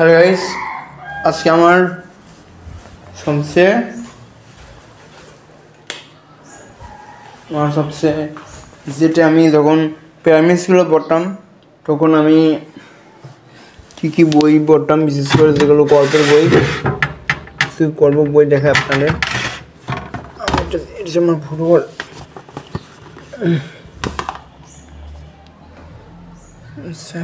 Hello guys, আজকে আমার সবচেয়ে যেটা আমি যখন প্রাইমারি স্কুলে পড়তাম তখন আমি কী বই পড়তাম, বিশেষ করে যেগুলো গল্পের বই, গল্প বই দেখা আপনাদের। এটা আমার ফুটবল আচ্ছা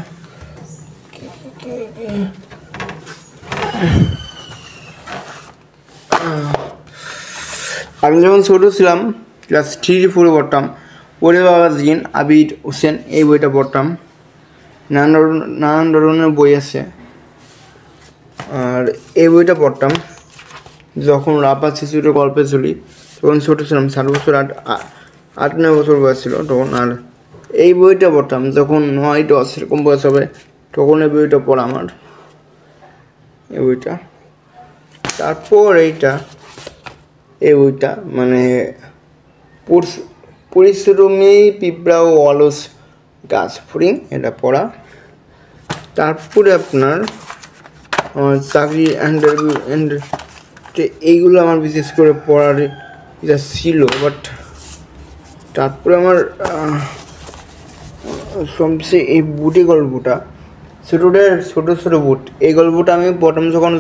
আমি যখন ছোটো ছিলাম ক্লাস 3-4 পড়তাম, ওরে বাবা জিন আবির হোসেন এই বইটা পড়তাম। নানান ধরনের বই আছে, আর এই বইটা পড়তাম যখন রাপা শিশুর গল্পে চলি, তখন ছোটো ছিলাম, 7 বছর 8-9 বছর বয়স ছিল তখন। আর এই বইটা পড়তাম যখন 9-10 এরকম বয়স হবে, তখন এই বইটা পড়া আমার, এই বইটা। তারপর এই বইটা মানে পরিশ্রমী পিঁপড়া ও অলস গাছ ফড়িং, এটা পড়া। তারপরে আপনার আমার চাকরি অ্যান্ড এইগুলো আমার বিশেষ করে পড়ার এটা ছিল। বাট তারপরে আমার সবচেয়ে এই বুটি গল্পটা, ছোটো বুট, এই গল্পটা আমি পড়তাম যখন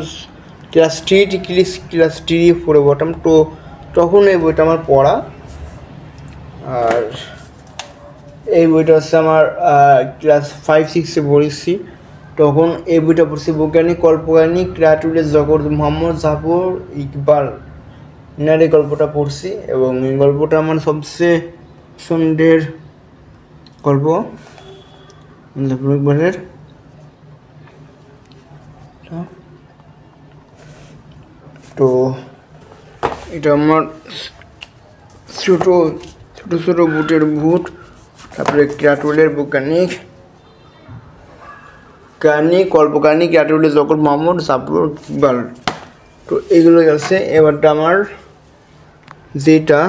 ক্লাস 3-4 পড়তাম, তো তখন এই বইটা আমার পড়া। আর এই বইটা হচ্ছে আমার ক্লাস 5-6 পড়েছি, তখন এই বইটা পড়ছি। বৈজ্ঞানিক কল্পকাহিনী ক্রিয়েটিভের জগৎ, মোহাম্মদ জাফর ইকবাল এনার এই গল্পটা পড়ছি, এবং এই গল্পটা আমার সবচেয়ে পছন্দের গল্প জাফর ইকবালের। তো এটা আমার ছোটো বুটের বুট। তারপরে ক্রিয়েটিভের বৈজ্ঞানিক কল্পকাহিনী ক্রিয়েটিভের জগৎ, মোহাম্মদ জাফর ইকবাল। তো এইগুলো আছে। এবারটা আমার যেটা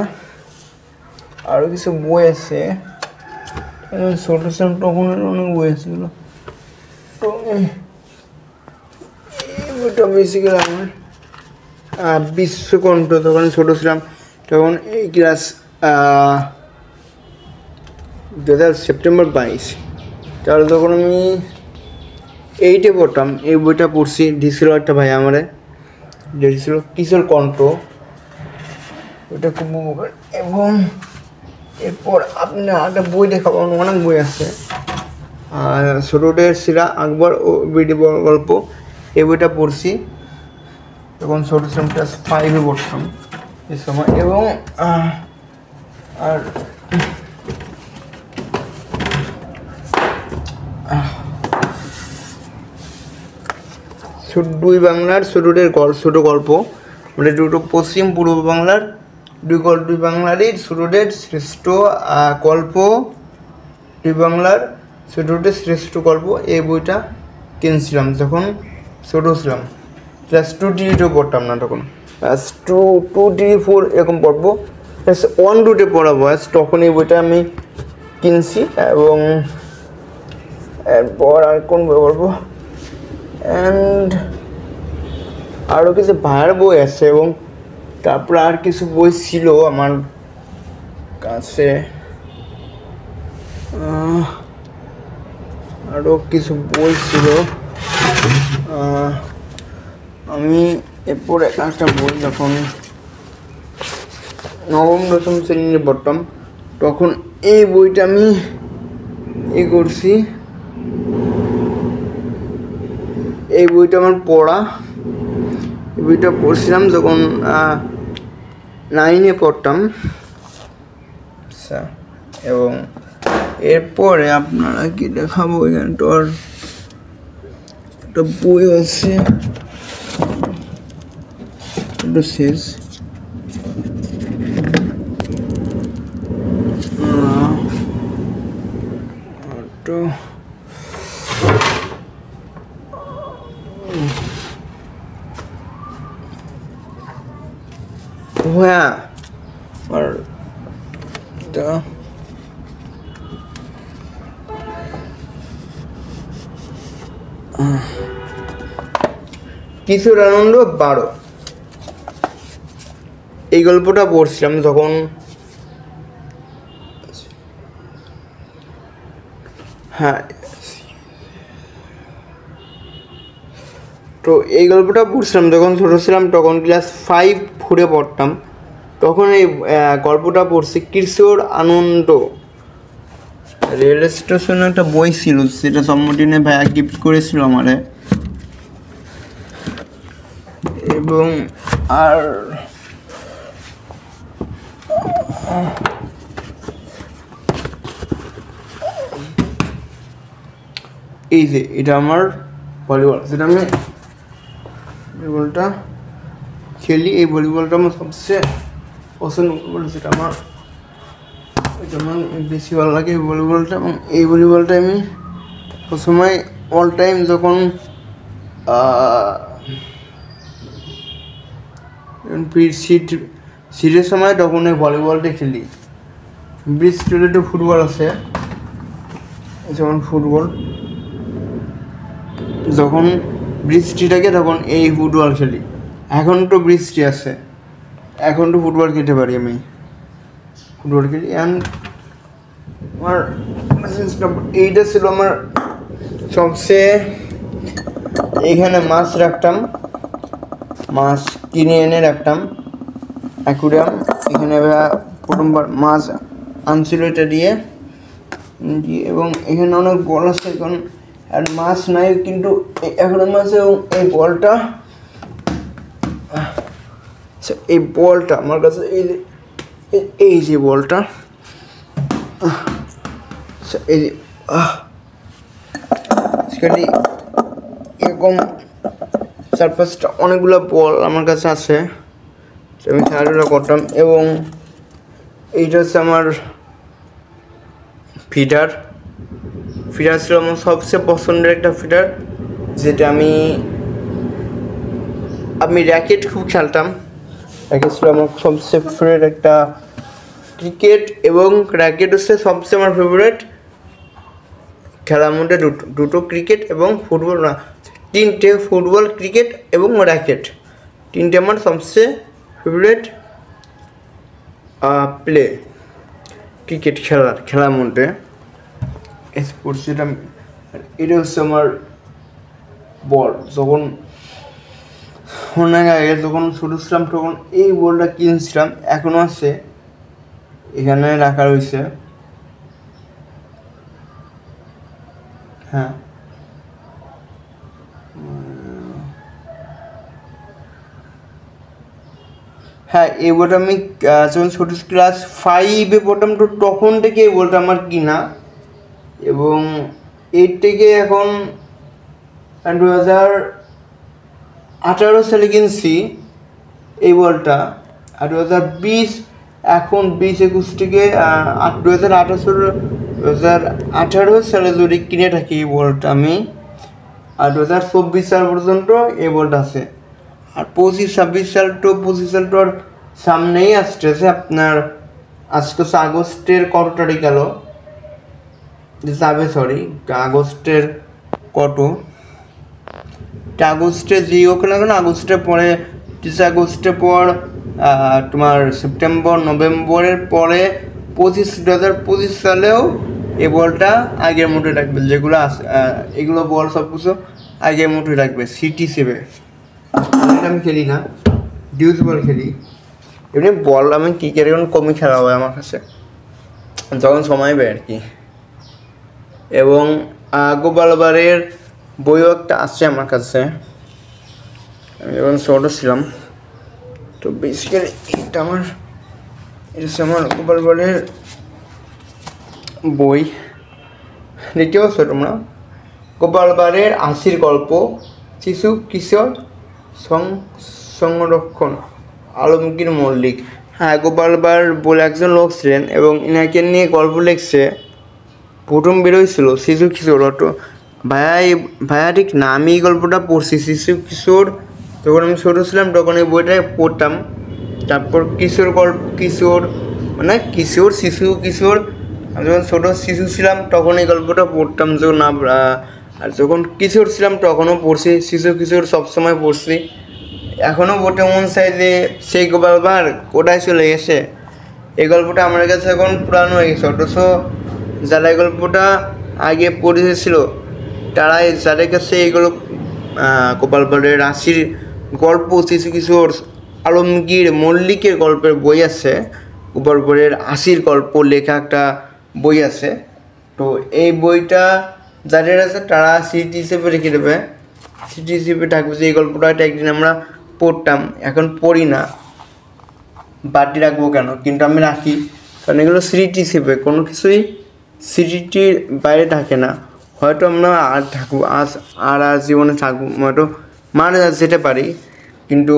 আরও কিছু বই আছে, ছোটো ছিলাম তখন অনেক বই আছে এগুলো। তো এই বইটা বেসিক্যালি আমার বিশ্বকণ্ঠ, তখন ছোটো ছিলাম তখন এই ক্লাস 2022 সেপ্টেম্বর, তাহলে তখন আমি 8-এ পড়তাম। এই বইটা পড়ছি, দিয়েছিল একটা ভাই আমারে, দিয়েছিল কিশোর কণ্ঠ, ওইটা খুব। এবং এরপর আপনার একটা বই দেখাবো, অনেক বই আছে। ছোটোদের সিরা আকবর ও বিডি গল্প, এই বইটা পড়ছি তখন ছোটো ছিলাম, ক্লাস 5-এ পড়তাম এই সময়। এবং আর দুই বাংলার ছোটো গল্প, মানে দুটো পশ্চিম পূর্ব বাংলার দুই বাংলারই ছোটোদের শ্রেষ্ঠ গল্প, দুই বাংলার ছোটোদের শ্রেষ্ঠ গল্প। এই বইটা কিনছিলাম যখন ছোটো ছিলাম, ক্লাস 2-3 পড়তাম না তখন, ক্লাস 2-3-4 এরকম পড়বো, ক্লাস 1-2 পড়া বয়স, তখন এই বইটা আমি কিনছি। এবং এরপর আর কোন বই পড়বো, অ্যান্ড আরও কিছু ভাইয়ের বই আছে, এবং তারপর আর কিছু বই ছিল আমার কাছে, আরও কিছু বই ছিল। আমি এরপর একটা বই যখন 9ম-10ম শ্রেণীতে পড়তাম, তখন এই বইটা আমি করছি, এই বইটা আমার পড়া। এই বইটা পড়ছিলাম যখন 9-এ পড়তাম। আচ্ছা, এবং এরপরে আপনারা কি দেখাবো, এখানটার একটা বই আছে, এটা শেষ। তো হ্যাঁ, আর এটা কিশোর আনন্দ 12 এই গল্পটা পড়ছিলাম যখন হ্যাঁ তো এই গল্পটা পড়ছিলাম যখন ছোটো ছিলাম, তখন ক্লাস 5-4 পড়তাম। তখন এই গল্পটা পড়ছি কিশোর আনন্দ। রেল স্টেশনে একটা বই ছিল, সেটা জন্মদিনে ভাইয়া গিফট করেছিল আমারে। এবং আর এই যে এটা আমার ভলিবল, যেটা আমি ভলিবলটা খেলি, এই ভলিবলটা আমার সবচেয়ে পছন্দ ভলিবল, যেটা আমার বেশি ভালো লাগে এই ভলিবলটা। এবং এই ভলিবলটা আমি সবসময় অল টাইম যখন শীতের সময় তখন এই ভলিবলটা খেলি। ব্রিজ রিলেটেড ফুটবল আছে, যেমন ফুটবল যখন বৃষ্টি থাকে তখন এই ফুটবল খেলি। এখন তো বৃষ্টি আছে, এখন তো ফুটবল খেলতে পারি, আমি ফুটবল খেলি। অ্যান্ড আমার এইটা ছিল আমার সবচেয়ে, এইখানে মাছ রাখতাম, মাছ কিনে এনে রাখতাম অ্যাকুরিয়াম। এখানে প্রথমবার মাছ আনছিল এটা দিয়ে, এবং এখানে অনেক বল আছে এখন, আর মাছ নাই কিন্তু এখন মাছ। এবং এই বলটা আমার কাছে, এই যে বলটা, এই যে এরকম 4-5টা অনেকগুলো বল আমার কাছে আছে, আমি খেলাধুলা করতাম। এবং এইটা হচ্ছে আমার ফিডার ছিল আমার সবচেয়ে পছন্দের একটা ফিডার, যেটা আমি র্যাকেট খুব খেলতাম। র্যাকেট ছিল আমার সবচেয়ে ফেভারিট একটা ক্রিকেট, এবং র্যাকেট হচ্ছে সবচেয়ে আমার ফেভারিট খেলার মধ্যে দুটো ক্রিকেট এবং ফুটবল, না 3টে, ফুটবল, ক্রিকেট এবং র্যাকেট, 3টে আমার সবচেয়ে ফেভারিট প্লে ক্রিকেট খেলার মধ্যে স্পোর্টস। এটা হচ্ছে আমার বল। যখন অনেক আগে যখন ছোটো ছিলাম তখন এই বলটা কিনছিলাম, এখনও আছে, এখানে রাখা রয়েছে। হ্যাঁ হ্যাঁ এই বলটা আমি যখন ছোটো ক্লাস 5-এ পড়তাম তো তখন থেকে এই বলটা আমার কিনা, এবং 8 থেকে এখন 2018 সালে কিনছি এই বলটা। আর 2020 এখন 20-21 থেকে 2018 সালে যদি কিনে থাকি এই বলটা আমি, আর 2024 সাল পর্যন্ত এই বলটা আছে। আর 25-26 সাল তো সামনেই আসতেছে আপনার। আজকে আগস্টের কত তারিখ গেল যাবে, সরি আগস্টের আগস্টে যে হোক না কেন, আগস্টের পরে 30 আগস্টের পর তোমার সেপ্টেম্বর নভেম্বরের পরে 2025 সালেও এই বলটা আগের মতো রাখবে, যেগুলো এগুলো বল সব কিছু আগের মতো রাখবে। CT7 আমি খেলি না, ডিউজ বল খেলি। এমনি বল আমি ক্রিকেট এখন কমই খেলা হয় আমার কাছে, যখন সময় পাই আর কি। এবং গোপালবাড়ির বইও একটা আছে আমার কাছে, আমি যখন ছোটো ছিলাম। তো বেসিক্যালি এটা হচ্ছে আমার গোপালবাড়ির বই, দেখতে পাচ্ছ তোমরা, গোপালবাড়ির হাসির গল্প, শিশু কিশোর সংরক্ষণ, আলমগীর মল্লিক। হ্যাঁ, গোপালবার বলে একজন লোক ছিলেন এবং ইনাকে নিয়ে গল্প লিখছে। প্রথম বেরোয়ছিল শিশু কিশোর, অটো ভাইয়া ঠিক না, আমি এই গল্পটা পড়ছি শিশু কিশোর যখন আমি ছোটো ছিলাম তখন এই বইটা পড়তাম। তারপর কিশোর মানে শিশু কিশোর, আমি যখন ছোটো শিশু ছিলাম তখন এই গল্পটা পড়তাম, যখন আর যখন কিশোর ছিলাম তখনও পড়ছি, শিশু কিশোর সবসময় পড়ছি। এখনও বটে মন চাই যে সেই গোপালবার কোটায় চলে গেছে। এই গল্পটা আমার কাছে এখন পুরানো হয়ে গেছে, অথচ যারা এই গল্পটা আগে পড়েছিল তারাই যাদের কাছে এইগুলো গোপাল ভাঁড়ের রাশির গল্প, শিশু কিশোর, আলমগীর মল্লিকের গল্পের বই আছে, গোপাল ভাঁড়ের আশির গল্প লেখা একটা বই আছে। তো এই বইটা যাদের আছে তারা স্মৃতি হিসেবে রেখে দেবে, স্মৃতি হিসেবে থাকবে যে এই গল্পটা একদিন আমরা পড়তাম। এখন পড়ি না, বাড়ি রাখবো কেন, কিন্তু আমি রাখি, কারণ এগুলো স্মৃতি হিসেবে, কোনো কিছুই স্মৃতির বাইরে থাকে না। হয়তো আমরা আর থাকবো, আর জীবনে থাকবো, হয়তো মারা যেতে পারি, কিন্তু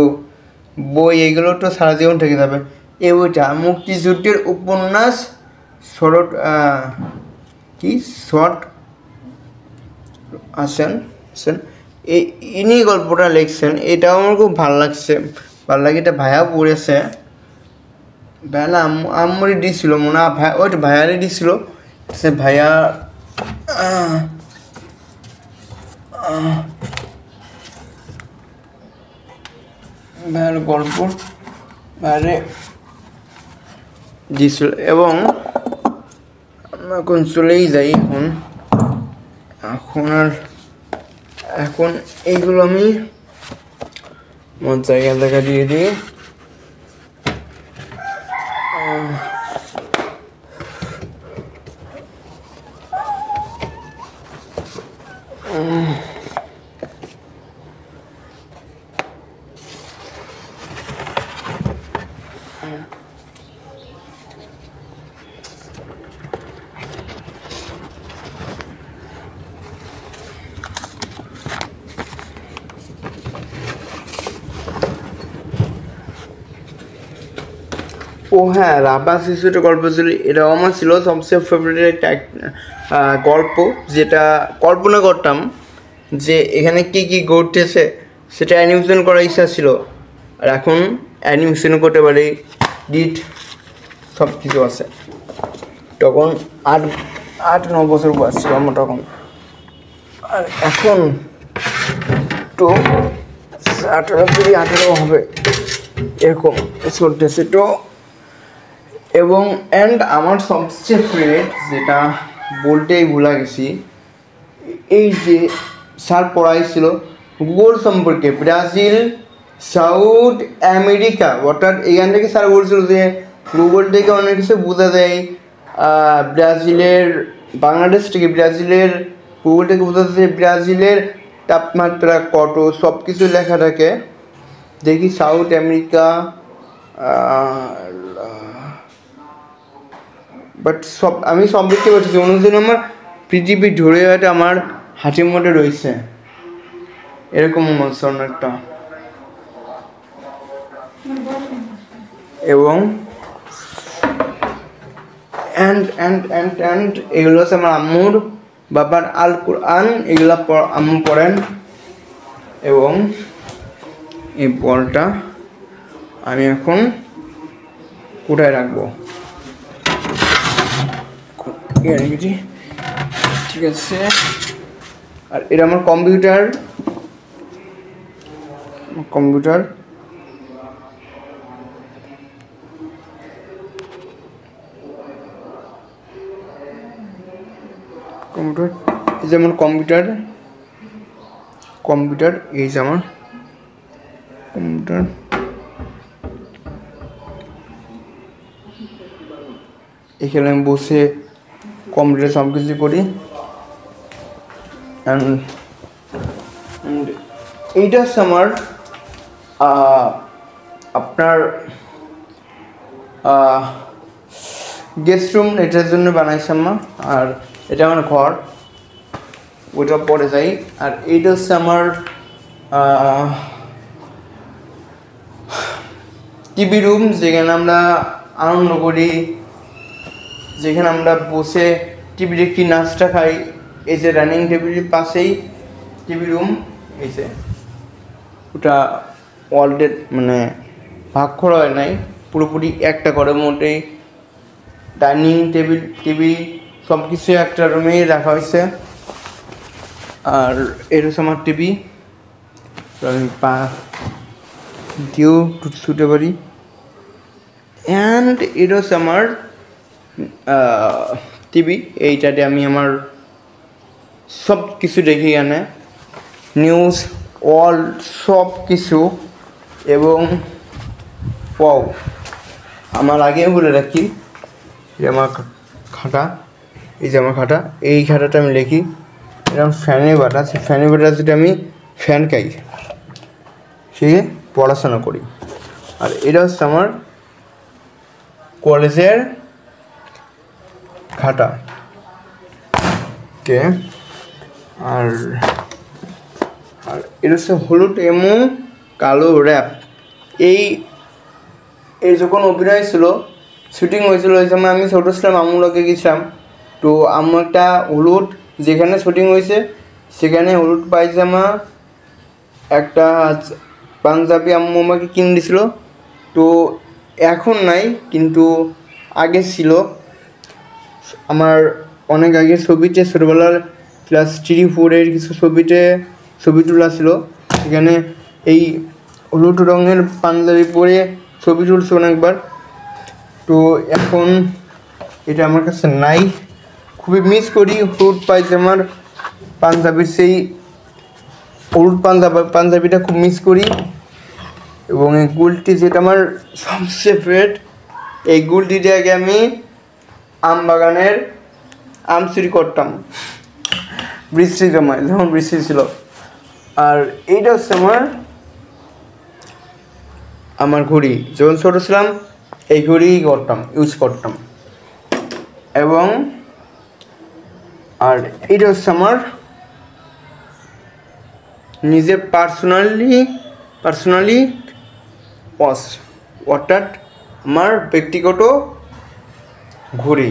বই এগুলো তো সারা জীবন থেকে যাবে। এই বইটা মুক্তিযুদ্ধের উপন্যাস শরৎ শর্ট আছেন ইনি গল্পটা লিখছেন। এটাও আমার খুব ভালো লাগছে, ভালো লাগে। এটা ভাইয়া পড়েছে, ভাইয়া না আম্মুরি দিছিল মনে হয়, ভাই ওইটা ভাইয়ারে দিছিল। সে ভাইয়া ভাইয়ার গল্প বাইরে দিছিল। এবং আমরা এখন চলেই যাই। এখন এইগুলো আমি আমার জায়গা দেখা দিয়ে দিই। ও হ্যাঁ, রাবা শিশুটা গল্প ছিল, এটাও আমার ছিল সবচেয়ে ফেভারিট গল্প, যেটা কল্পনা করতাম যে এখানে কী কী ঘটতেছে সেটা অ্যানিমেশন করার ইচ্ছা ছিল। আর এখন অ্যানিমেশনও করতে পারি, ডিট সব কিছু আছে। তখন 8-9 বছর বয়স ছিল আমার তখন, আর এখন তো 18 হবে এরকম চলতেছে। তো এবং আমার সবচেয়ে ফেভারিট যেটা বলতেই ভুলে গেছি, এই যে স্যার পড়াইছিল ভূগোল সম্পর্কে, ব্রাজিল, সাউথ আমেরিকা, অর্থাৎ এখান থেকে স্যার বলছিল যে ভূগোল থেকে অনেক কিছু বোঝা যায়। ব্রাজিলের, বাংলাদেশ থেকে ব্রাজিলের ভূগোল থেকে বোঝা যায় ব্রাজিলের তাপমাত্রা কত, সব কিছু লেখা থাকে। দেখি সাউথ আমেরিকা, বাট আমি সব দেখতে পাচ্ছি, অনুযায়ী আমার পৃথিবী ধরে হয়তো আমার হাতের মধ্যে রয়েছে, এরকম মনে অনেকটা। এবং এগুলো হচ্ছে আমার আম্মুর বাবার আল কোরআন, এগুলো আম্মু পড়েন। এবং এই বলটা আমি এখন কোথায় রাখবো, ঠিক আছে। আর এটা আমার কম্পিউটার এই যে আমার কম্পিউটার এই যে আমার কম্পিউটার। এখানে আমি বসে কম্পিউটারে সব কিছু করি। এইটা হচ্ছে আমার আপনার গেস্ট রুম, এটার জন্য বানাইছি আম্মা। আর এটা আমার ঘর, ওইটা পরে যাই। আর এইটা হচ্ছে আমার টিভি রুম, যেখানে আমরা আনন্দ করি, যেখানে আমরা বসে টিভি দেখি, নাস্তা খাই। এই যে ডাইনিং টেবিলের পাশেই টিভি রুম, এই যে ওটা ওয়ার্ল্ডের মানে ভাগ করা হয় নাই, পুরোপুরি একটা ঘরের মধ্যেই ডাইনিং টেবিল, টিভি সব কিছু একটা রুমেই রাখা হয়েছে। আর এটা হচ্ছে আমার টিভি, আমি পা দিয়েও শুতে পারি। অ্যান্ড এটা হচ্ছে আমার টিভি, এইটাতে আমি আমার সব কিছু দেখি, এখানে নিউজ অল সব কিছু। এবং পাও আমার আগেও বলে রাখি, এই আমার খাতা, এই যে আমার খাতা, এই খাতাটা আমি লিখি। এরকম ফ্যানের বাতাস, ফ্যানের বাতাসে আমি ফ্যান খাই, সে পড়াশোনা করি। আর এটা হচ্ছে আমার কলেজের খাতা কে। আর আর এটা হচ্ছে হলুদ এমো কালো র্যাপ। এই যখন অভিনয় ছিল, শুটিং হয়েছিল, ওই সময় আমি ছোটো ছিলাম, আম্মুরাকে গেছিলাম। তো আম্মু একটা হলুদ, যেখানে শুটিং হয়েছে সেখানে হলুদ পায়জামা, একটা পাঞ্জাবি আম্মু আমাকে কিনে দিয়েছিল। তো এখন নাই, কিন্তু আগে ছিল। আমার অনেক আগে ছবিতে, ছোটোবেলার ক্লাস 3-4 কিছু ছবি তোলা ছিল, সেখানে এই হলুদ রঙের পাঞ্জাবি পরে ছবি তুলছে অনেকবার। তো এখন এটা আমার কাছে নাই, খুবই মিস করি হলুদ পায়জামার পাঞ্জাবির, সেই হলুদ পাঞ্জাবিটা খুব মিস করি। এবং এই গুলটি, যেটা আমার সবচেয়ে ফেভারিট, এই গুলটিতে আগে আমি আম বাগানের আম চুরি করতাম বৃষ্টির সময়, যখন বৃষ্টি ছিল। আর এইটা হচ্ছে আমার ঘড়ি, যখন ছোটো ছিলাম এই ঘড়ি ইউজ করতাম। এবং আর এটা হচ্ছে আমার নিজের পার্সোনালি ওয়াচ, অর্থাৎ আমার ব্যক্তিগত ঘড়ি।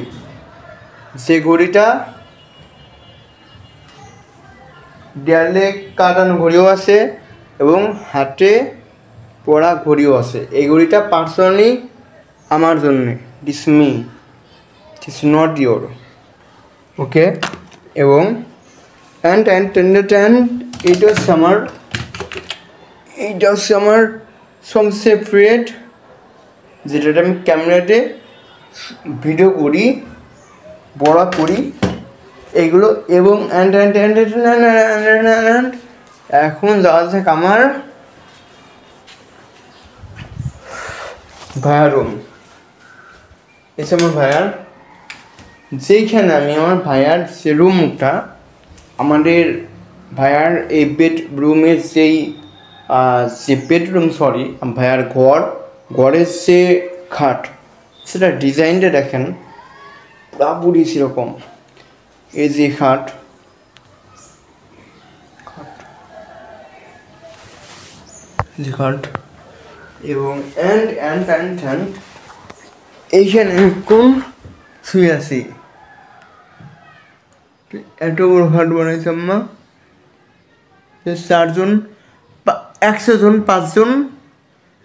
যে ঘড়িটা দেয়ালে কাটানো ঘড়িও আছে এবং হাতে পরা ঘড়িও আছে। এই ঘড়িটা পার্সোনালি আমার জন্যে, this me, this not your, okay. এবং এইটা হচ্ছে আমার সবচেয়ে ফেভারিট, যেটাতে আমি ক্যামেরাতে ভিডিও করি, বড় করি এইগুলো। এবং এখন যাওয়া যাক আমার ভাইয়ার রুম। এসে আমার ভাইয়ার, যেইখানে আমি আমার ভাইয়ার যে রুমটা, আমাদের ভাইয়ার এই বেডরুমের যে বেডরুম, ভাইয়ার ঘরের যে খাট, সেটা ডিজাইনটা দেখেন পুরাপুরি সেরকম। এই যে খাট, এবং এইখানে কোন শুয়ে আছি, এত বড় খাট বানাইছে আম্মা, 4 জন 100 জন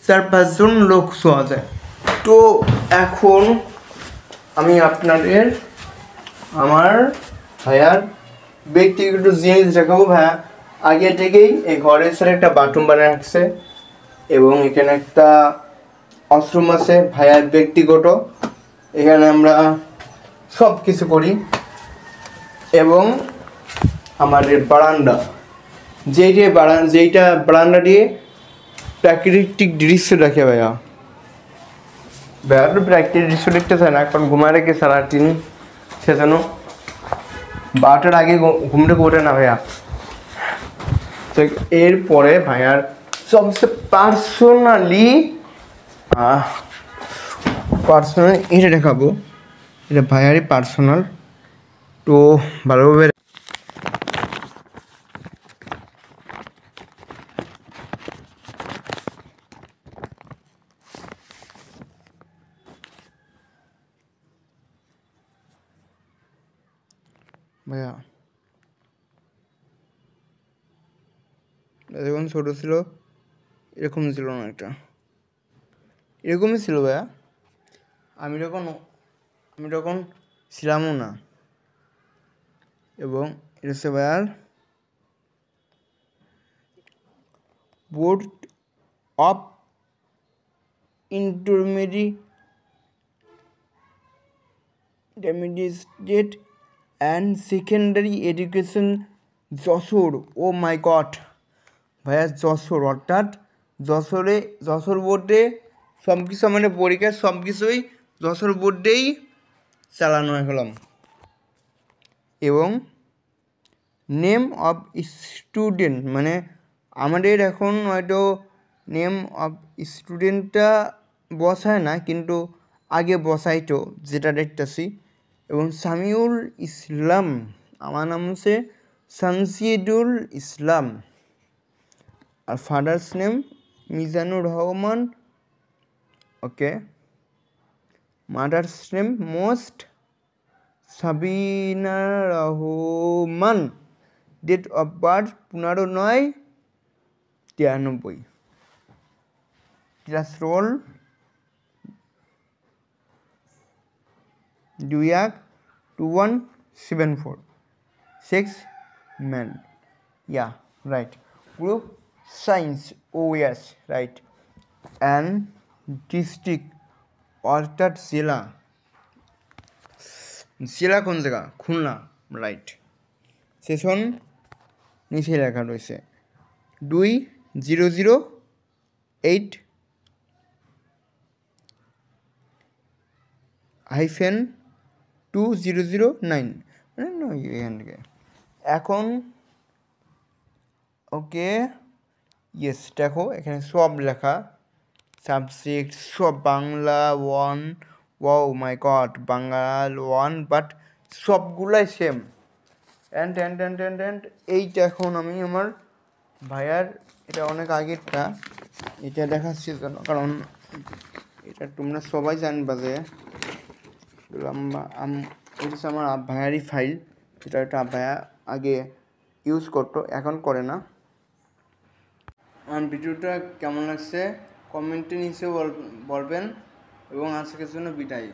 4-5 জন লোক শোয়া যায়। তো এখন আমি আপনাদের আমার ভাইয়ার ব্যক্তিগত জিনিস দেখাবো। ভাইয়া আগে থেকেই এই ঘরের সাথে একটা বাথরুম বানিয়ে রাখছে, এবং এখানে একটা ওয়াশরুম আছে ভাইয়ার ব্যক্তিগত, এখানে আমরা সব কিছু করি। এবং আমাদের বারান্দা, যেইটা বারান্দা দিয়ে প্রাকৃতিক দৃশ্য দেখে ভাইয়া তো প্রাকৃতিক দৃশ্য দেখতে চায় না, কারণ ঘুমায় রেখে সারা দিন, সেজন্য 12টার আগে ঘুম থেকে ওঠে না ভাইয়া। তো এরপরে ভাইয়ার সবচেয়ে পার্সোনালি এটা দেখাবো, এটা ভাইয়ারই পার্সোনাল। তো ভালোভাবে ভাইয়া যখন ছোটো ছিল এরকম ছিল না, এটা এরকমই ছিল ভাইয়া। আমি তখন ছিলামও না। এবং এটা হচ্ছে ভাইয়ার board of intermediate and secondary education Jashore. Oh my God ভাইয়া, যশোর, অর্থাৎ যশোর বোর্ডে সব কিছু মানে পরীক্ষা সব কিছুই যশোর বোর্ডেই চালানো হলাম। এবং নেম অফ স্টুডেন্ট মানে আমাদের এখন হয়তো নেম অফ স্টুডেন্টটা বসায় না, কিন্তু আগে বসাইতো, যেটা দেখতেছি। এবং সামিউল ইসলাম, আমার নাম হচ্ছে শামসিদুল ইসলাম। আর father's name Mizanur Rahman. Okay. Mother's name most Sabina Rahman. Date of birth 15/9/93। Class roll 2174। Sex man. Yeah right. Group science. Oh yes right. And district অর্থাৎ জেলা কোন জায়গা? খুলনা। রাইট। সেশন নিচে লেখা রয়েছে 2008-2009 এখান থেকে এখন। ওকে ইয়েস, দেখো এখানে সব লেখা, সাবজেক্ট সব Bangla 1। Wow my god, Bangla 1, but সবগুলাই সেম। অ্যান্ড এইটা এখন আমি আমার ভাইয়ার, এটা অনেক আগেরটা, এটা দেখাচ্ছি কেন, কারণ এটা তোমরা সবাই জানবা যে এটা হচ্ছে আমার ভাইয়ারই ফাইল, এটা ভাইয়া আগে ইউজ করতো, এখন করে না। আমার ভিডিওটা কেমন লাগছে কমেন্টে নিচে বলবেন, এবং আজকের জন্য বিদায়।